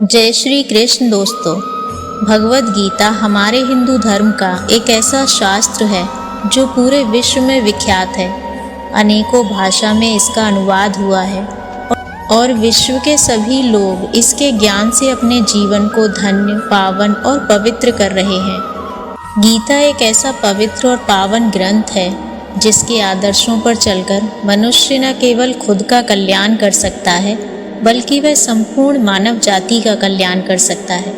जय श्री कृष्ण दोस्तों। भगवत गीता हमारे हिंदू धर्म का एक ऐसा शास्त्र है जो पूरे विश्व में विख्यात है। अनेकों भाषा में इसका अनुवाद हुआ है और विश्व के सभी लोग इसके ज्ञान से अपने जीवन को धन्य, पावन और पवित्र कर रहे हैं। गीता एक ऐसा पवित्र और पावन ग्रंथ है जिसके आदर्शों पर चलकर मनुष्य न केवल खुद का कल्याण कर सकता है बल्कि वह संपूर्ण मानव जाति का कल्याण कर सकता है।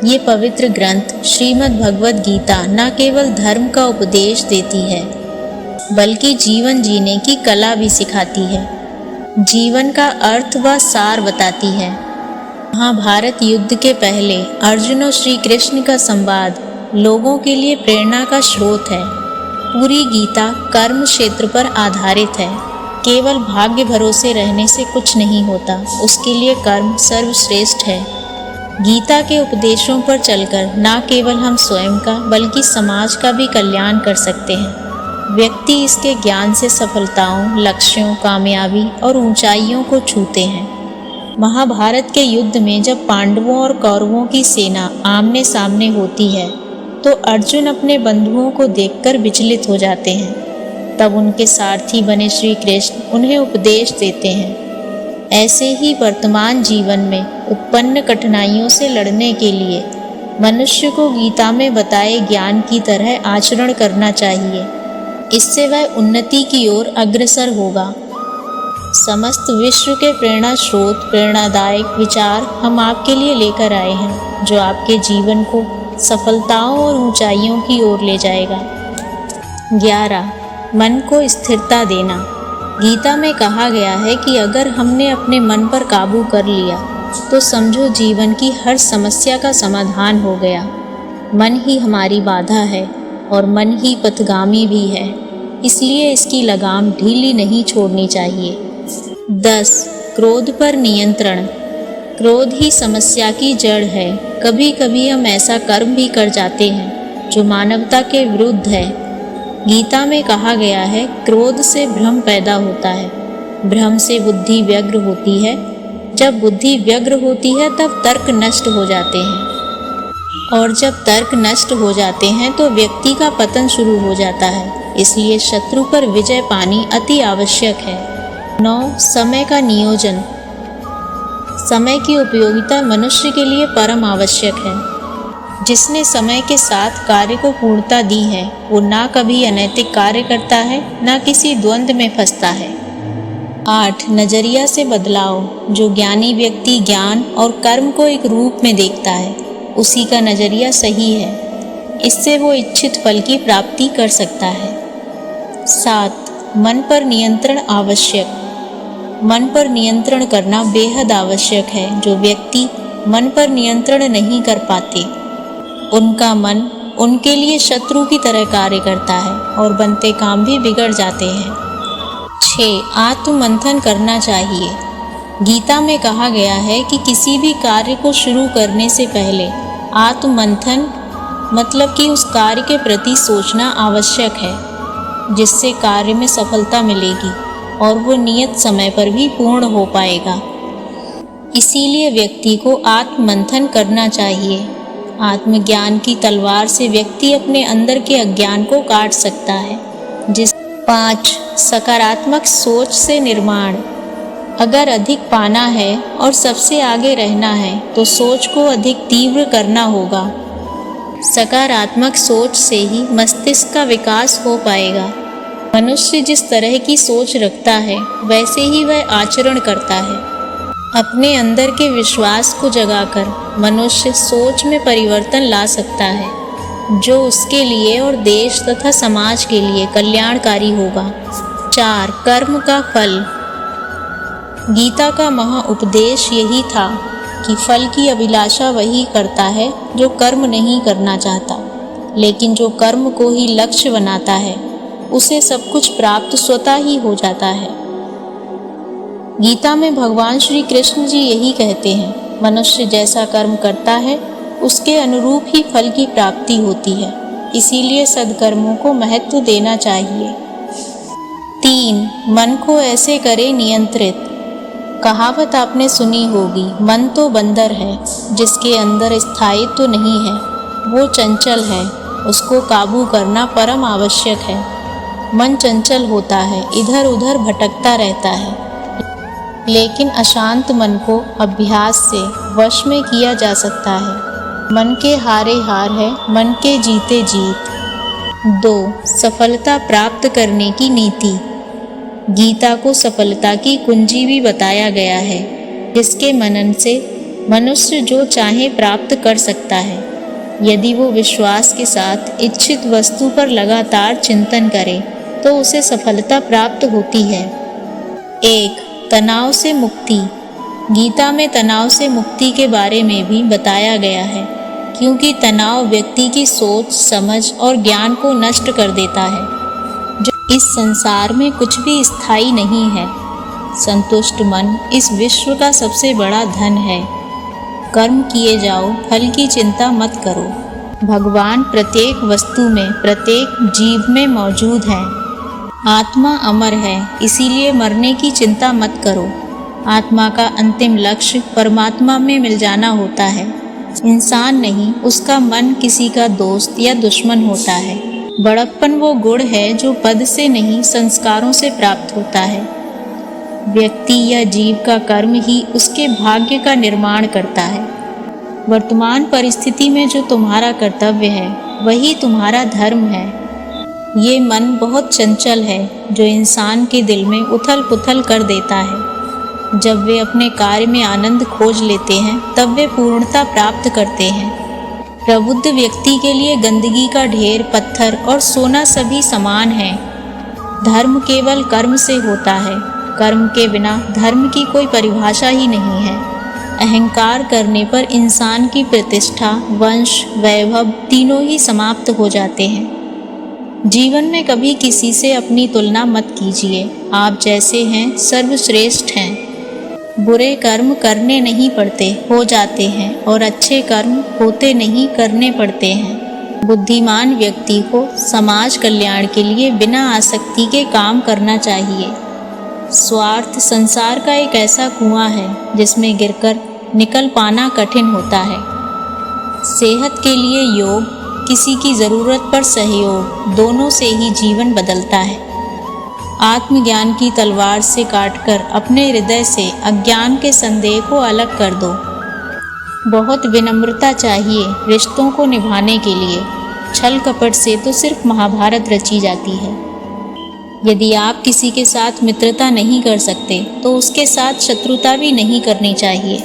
ये पवित्र ग्रंथ श्रीमद् भगवद गीता न केवल धर्म का उपदेश देती है बल्कि जीवन जीने की कला भी सिखाती है, जीवन का अर्थ व सार बताती है। महाभारत युद्ध के पहले अर्जुन और श्री कृष्ण का संवाद लोगों के लिए प्रेरणा का स्रोत है। पूरी गीता कर्म क्षेत्र पर आधारित है। केवल भाग्य भरोसे रहने से कुछ नहीं होता, उसके लिए कर्म सर्वश्रेष्ठ है। गीता के उपदेशों पर चलकर न केवल हम स्वयं का बल्कि समाज का भी कल्याण कर सकते हैं। व्यक्ति इसके ज्ञान से सफलताओं, लक्ष्यों, कामयाबी और ऊंचाइयों को छूते हैं। महाभारत के युद्ध में जब पांडवों और कौरवों की सेना आमने सामने होती है तो अर्जुन अपने बंधुओं को देखकर विचलित हो जाते हैं। तब उनके सारथी बने श्री कृष्ण उन्हें उपदेश देते हैं। ऐसे ही वर्तमान जीवन में उत्पन्न कठिनाइयों से लड़ने के लिए मनुष्य को गीता में बताए ज्ञान की तरह आचरण करना चाहिए। इससे वह उन्नति की ओर अग्रसर होगा। समस्त विश्व के प्रेरणा स्रोत, प्रेरणादायक विचार हम आपके लिए लेकर आए हैं जो आपके जीवन को सफलताओं और ऊंचाइयों की ओर ले जाएगा। 11. मन को स्थिरता देना। गीता में कहा गया है कि अगर हमने अपने मन पर काबू कर लिया तो समझो जीवन की हर समस्या का समाधान हो गया। मन ही हमारी बाधा है और मन ही पथगामी भी है, इसलिए इसकी लगाम ढीली नहीं छोड़नी चाहिए। 10. क्रोध पर नियंत्रण। क्रोध ही समस्या की जड़ है। कभी कभी हम ऐसा कर्म भी कर जाते हैं जो मानवता के विरुद्ध है। गीता में कहा गया है, क्रोध से भ्रम पैदा होता है, भ्रम से बुद्धि व्यग्र होती है, जब बुद्धि व्यग्र होती है तब तर्क नष्ट हो जाते हैं और जब तर्क नष्ट हो जाते हैं तो व्यक्ति का पतन शुरू हो जाता है। इसलिए शत्रु पर विजय पानी अति आवश्यक है। 9. समय का नियोजन। समय की उपयोगिता मनुष्य के लिए परम आवश्यक है। जिसने समय के साथ कार्य को पूर्णता दी है वो ना कभी अनैतिक कार्य करता है ना किसी द्वंद्व में फंसता है। 8. नजरिया से बदलाव। जो ज्ञानी व्यक्ति ज्ञान और कर्म को एक रूप में देखता है उसी का नजरिया सही है, इससे वो इच्छित फल की प्राप्ति कर सकता है। 7. मन पर नियंत्रण आवश्यक। मन पर नियंत्रण करना बेहद आवश्यक है। जो व्यक्ति मन पर नियंत्रण नहीं कर पाते उनका मन उनके लिए शत्रु की तरह कार्य करता है और बनते काम भी बिगड़ जाते हैं। 6. आत्ममंथन करना चाहिए। गीता में कहा गया है कि किसी भी कार्य को शुरू करने से पहले आत्ममंथन मतलब कि उस कार्य के प्रति सोचना आवश्यक है, जिससे कार्य में सफलता मिलेगी और वो नियत समय पर भी पूर्ण हो पाएगा। इसीलिए व्यक्ति को आत्ममंथन करना चाहिए। आत्मज्ञान की तलवार से व्यक्ति अपने अंदर के अज्ञान को काट सकता है। 5. सकारात्मक सोच से निर्माण। अगर अधिक पाना है और सबसे आगे रहना है तो सोच को अधिक तीव्र करना होगा। सकारात्मक सोच से ही मस्तिष्क का विकास हो पाएगा। मनुष्य जिस तरह की सोच रखता है वैसे ही वह आचरण करता है। अपने अंदर के विश्वास को जगाकर मनुष्य सोच में परिवर्तन ला सकता है जो उसके लिए और देश तथा समाज के लिए कल्याणकारी होगा। 4. कर्म का फल। गीता का महा उपदेश यही था कि फल की अभिलाषा वही करता है जो कर्म नहीं करना चाहता, लेकिन जो कर्म को ही लक्ष्य बनाता है उसे सब कुछ प्राप्त स्वतः ही हो जाता है। गीता में भगवान श्री कृष्ण जी यही कहते हैं, मनुष्य जैसा कर्म करता है उसके अनुरूप ही फल की प्राप्ति होती है, इसीलिए सद्कर्मों को महत्व देना चाहिए। 3. मन को ऐसे करे नियंत्रित। कहावत आपने सुनी होगी, मन तो बंदर है, जिसके अंदर स्थायित्व तो नहीं है, वो चंचल है, उसको काबू करना परम आवश्यक है। मन चंचल होता है, इधर उधर भटकता रहता है, लेकिन अशांत मन को अभ्यास से वश में किया जा सकता है। मन के हारे हार है, मन के जीते जीत। 2. सफलता प्राप्त करने की नीति। गीता को सफलता की कुंजी भी बताया गया है, जिसके मनन से मनुष्य जो चाहे प्राप्त कर सकता है, यदि वो विश्वास के साथ इच्छित वस्तु पर लगातार चिंतन करे तो उसे सफलता प्राप्त होती है। 1. तनाव से मुक्ति। गीता में तनाव से मुक्ति के बारे में भी बताया गया है, क्योंकि तनाव व्यक्ति की सोच, समझ और ज्ञान को नष्ट कर देता है। इस संसार में कुछ भी स्थायी नहीं है। संतुष्ट मन इस विश्व का सबसे बड़ा धन है। कर्म किए जाओ, फल की चिंता मत करो। भगवान प्रत्येक वस्तु में, प्रत्येक जीव में मौजूद है। आत्मा अमर है, इसीलिए मरने की चिंता मत करो। आत्मा का अंतिम लक्ष्य परमात्मा में मिल जाना होता है। इंसान नहीं, उसका मन किसी का दोस्त या दुश्मन होता है। बड़प्पन वो गुण है जो पद से नहीं, संस्कारों से प्राप्त होता है। व्यक्ति या जीव का कर्म ही उसके भाग्य का निर्माण करता है। वर्तमान परिस्थिति में जो तुम्हारा कर्तव्य है, वही तुम्हारा धर्म है। ये मन बहुत चंचल है, जो इंसान के दिल में उथल पुथल कर देता है। जब वे अपने कार्य में आनंद खोज लेते हैं, तब वे पूर्णता प्राप्त करते हैं। प्रबुद्ध व्यक्ति के लिए गंदगी का ढेर, पत्थर और सोना सभी समान है। धर्म केवल कर्म से होता है। कर्म के बिना धर्म की कोई परिभाषा ही नहीं है। अहंकार करने पर इंसान की प्रतिष्ठा, वंश, वैभव तीनों ही समाप्त हो जाते हैं। जीवन में कभी किसी से अपनी तुलना मत कीजिए। आप जैसे हैं सर्वश्रेष्ठ हैं। बुरे कर्म करने नहीं पड़ते, हो जाते हैं, और अच्छे कर्म होते नहीं, करने पड़ते हैं। बुद्धिमान व्यक्ति को समाज कल्याण के लिए बिना आसक्ति के काम करना चाहिए। स्वार्थ संसार का एक ऐसा कुआं है, जिसमें गिरकर निकल पाना कठिन होता है। सेहत के लिए योग, किसी की ज़रूरत पर सहयोग, दोनों से ही जीवन बदलता है। आत्मज्ञान की तलवार से काटकर अपने हृदय से अज्ञान के संदेह को अलग कर दो। बहुत विनम्रता चाहिए रिश्तों को निभाने के लिए। छल कपट से तो सिर्फ महाभारत रची जाती है। यदि आप किसी के साथ मित्रता नहीं कर सकते, तो उसके साथ शत्रुता भी नहीं करनी चाहिए।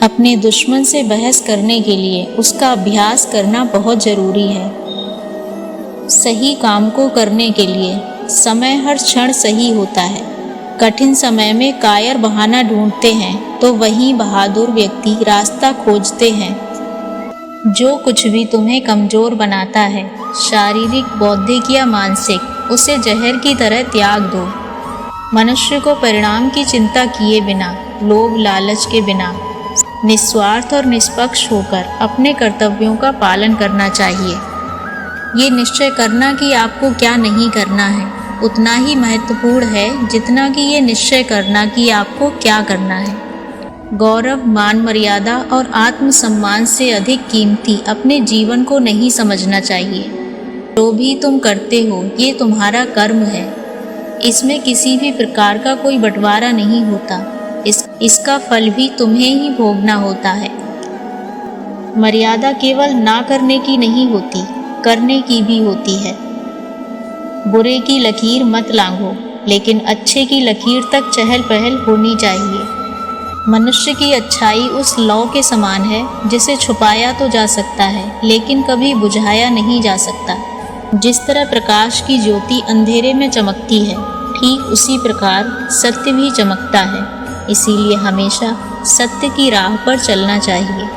अपने दुश्मन से बहस करने के लिए उसका अभ्यास करना बहुत ज़रूरी है। सही काम को करने के लिए समय हर क्षण सही होता है। कठिन समय में कायर बहाना ढूंढते हैं, तो वहीं बहादुर व्यक्ति रास्ता खोजते हैं। जो कुछ भी तुम्हें कमज़ोर बनाता है, शारीरिक, बौद्धिक या मानसिक, उसे जहर की तरह त्याग दो। मनुष्य को परिणाम की चिंता किए बिना, लोभ लालच के बिना, निस्वार्थ और निष्पक्ष होकर अपने कर्तव्यों का पालन करना चाहिए। ये निश्चय करना कि आपको क्या नहीं करना है, उतना ही महत्वपूर्ण है जितना कि ये निश्चय करना कि आपको क्या करना है। गौरव, मान मर्यादा और आत्मसम्मान से अधिक कीमती अपने जीवन को नहीं समझना चाहिए। जो भी तुम करते हो, ये तुम्हारा कर्म है। इसमें किसी भी प्रकार का कोई बंटवारा नहीं होता। इसका फल भी तुम्हें ही भोगना होता है। मर्यादा केवल ना करने की नहीं होती, करने की भी होती है। बुरे की लकीर मत लांघो, लेकिन अच्छे की लकीर तक चहल पहल होनी चाहिए। मनुष्य की अच्छाई उस लौ के समान है, जिसे छुपाया तो जा सकता है, लेकिन कभी बुझाया नहीं जा सकता। जिस तरह प्रकाश की ज्योति अंधेरे में चमकती है, ठीक उसी प्रकार सत्य भी चमकता है। इसीलिए हमेशा सत्य की राह पर चलना चाहिए।